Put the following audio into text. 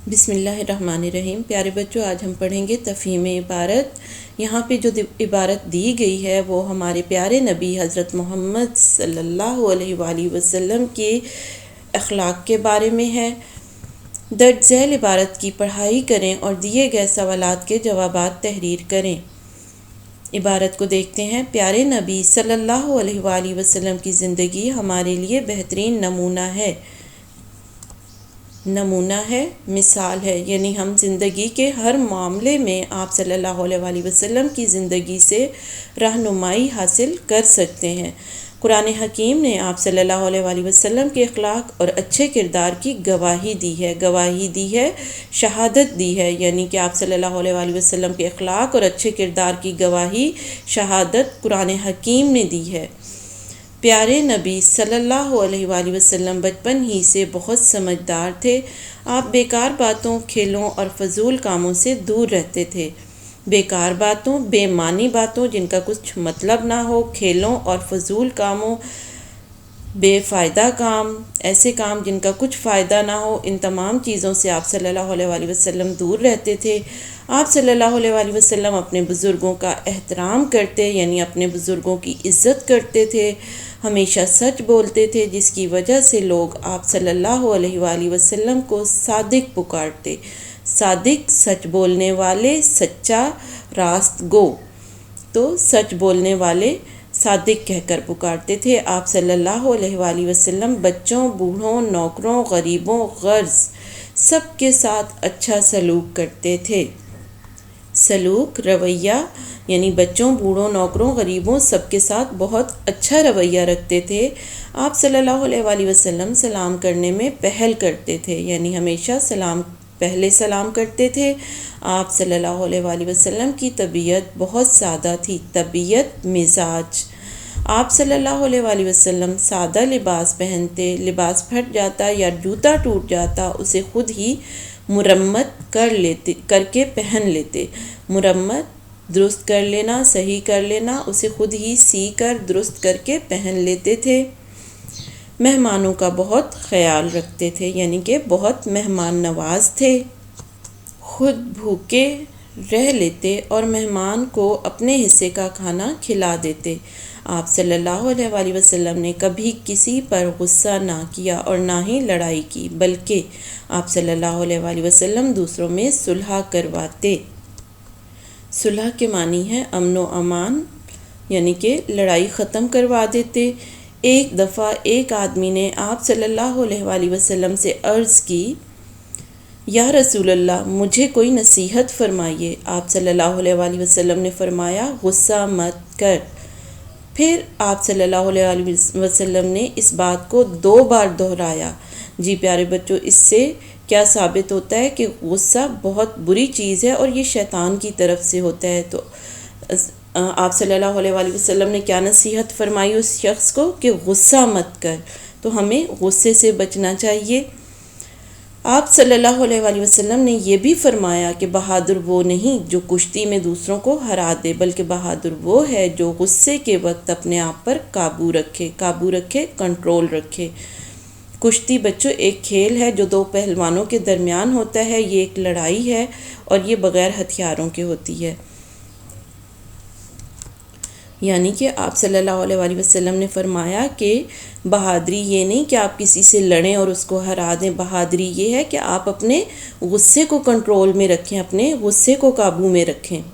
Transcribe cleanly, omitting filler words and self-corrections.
بسم اللہ الرحمن الرحیم۔ پیارے بچوں، آج ہم پڑھیں گے تفہیم عبارت۔ یہاں پہ جو عبارت دی گئی ہے وہ ہمارے پیارے نبی حضرت محمد صلی اللہ علیہ وآلہ وسلم کے اخلاق کے بارے میں ہے۔ درج ذیل عبارت کی پڑھائی کریں اور دیے گئے سوالات کے جوابات تحریر کریں۔ عبارت کو دیکھتے ہیں۔ پیارے نبی صلی اللہ علیہ وآلہ وسلم کی زندگی ہمارے لیے بہترین نمونہ ہے، مثال ہے، یعنی ہم زندگی کے ہر معاملے میں آپ صلی اللہ علیہ وآلہ وسلم کی زندگی سے رہنمائی حاصل کر سکتے ہیں۔ قرآن حکیم نے آپ صلی اللہ علیہ وآلہ وسلم کے اخلاق اور اچھے کردار کی گواہی دی ہے، شہادت دی ہے، یعنی کہ آپ صلی اللہ علیہ وآلہ وسلم کے اخلاق اور اچھے کردار کی گواہی، شہادت قرآن حکیم نے دی ہے۔ پیارے نبی صلی اللہ علیہ وآلہ وسلم بچپن ہی سے بہت سمجھدار تھے۔ آپ بیکار باتوں، کھیلوں اور فضول کاموں سے دور رہتے تھے۔ بیکار باتوں، بے معنی باتوں جن کا کچھ مطلب نہ ہو، کھیلوں اور فضول کاموں، بے فائدہ کام، ایسے کام جن کا کچھ فائدہ نہ ہو، ان تمام چیزوں سے آپ صلی اللہ علیہ وآلہ وسلم دور رہتے تھے۔ آپ صلی اللہ علیہ وآلہ وسلم اپنے بزرگوں کا احترام کرتے، یعنی اپنے بزرگوں کی عزت کرتے تھے، ہمیشہ سچ بولتے تھے، جس کی وجہ سے لوگ آپ صلی اللہ علیہ وآلہ وسلم کو صادق پکارتے۔ صادق، سچ بولنے والے، سچا، راست گو، تو سچ بولنے والے صادق کہہ کر پکارتے تھے۔ آپ صلی اللہ علیہ وآلہ وسلم بچوں، بوڑھوں، نوکروں، غریبوں، غرض سب کے ساتھ اچھا سلوک کرتے تھے۔ سلوک، رویہ، یعنی بچوں، بوڑھوں، نوکروں، غریبوں سب کے ساتھ بہت اچھا رویہ رکھتے تھے۔ آپ صلی اللہ علیہ وآلہ وسلم سلام کرنے میں پہل کرتے تھے، یعنی ہمیشہ پہلے سلام کرتے تھے۔ آپ صلی اللہ علیہ وآلہ وسلم کی طبیعت بہت سادہ تھی، طبیعت، مزاج۔ آپ صلی اللہ علیہ وآلہ وسلم سادہ لباس پہنتے، لباس پھٹ جاتا یا جوتا ٹوٹ جاتا اسے خود ہی مرمت کر کے پہن لیتے۔ مرمت، درست کر لینا، صحیح کر لینا، اسے خود ہی سی کر درست کر کے پہن لیتے تھے۔ مہمانوں کا بہت خیال رکھتے تھے، یعنی کہ بہت مہمان نواز تھے۔ خود بھوکے رہ لیتے اور مہمان کو اپنے حصے کا کھانا کھلا دیتے۔ آپ صلی اللہ علیہ وآلہ وسلم نے کبھی کسی پر غصہ نہ کیا اور نہ ہی لڑائی کی، بلکہ آپ صلی اللہ علیہ وآلہ وسلم دوسروں میں صلح کرواتے۔ صلح کے معنی ہے امن و امان، یعنی کہ لڑائی ختم کروا دیتے۔ ایک دفعہ ایک آدمی نے آپ صلی اللہ علیہ وآلہ وسلم سے عرض کی، یا رسول اللہ، مجھے کوئی نصیحت فرمائیے۔ آپ صلی اللہ علیہ وآلہ وسلم نے فرمایا، غصہ مت کر۔ پھر آپ صلی اللہ علیہ وآلہ وسلم نے اس بات کو 2 بار دہرایا۔ جی پیارے بچوں، اس سے کیا ثابت ہوتا ہے کہ غصہ بہت بری چیز ہے اور یہ شیطان کی طرف سے ہوتا ہے۔ تو آپ صلی اللہ علیہ وآلہ وسلم نے کیا نصیحت فرمائی اس شخص کو کہ غصہ مت کر، تو ہمیں غصے سے بچنا چاہیے۔ آپ صلی اللہ علیہ وآلہ وسلم نے یہ بھی فرمایا کہ بہادر وہ نہیں جو کشتی میں دوسروں کو ہرا دے، بلکہ بہادر وہ ہے جو غصے کے وقت اپنے آپ پر قابو رکھے، کنٹرول رکھے۔ کشتی بچوں ایک کھیل ہے جو 2 پہلوانوں کے درمیان ہوتا ہے، یہ ایک لڑائی ہے اور یہ بغیر ہتھیاروں کے ہوتی ہے۔ یعنی کہ آپ صلی اللہ علیہ وآلہ وسلم نے فرمایا کہ بہادری یہ نہیں کہ آپ کسی سے لڑیں اور اس کو ہرا دیں، بہادری یہ ہے کہ آپ اپنے غصے کو کنٹرول میں رکھیں، اپنے غصے کو قابو میں رکھیں۔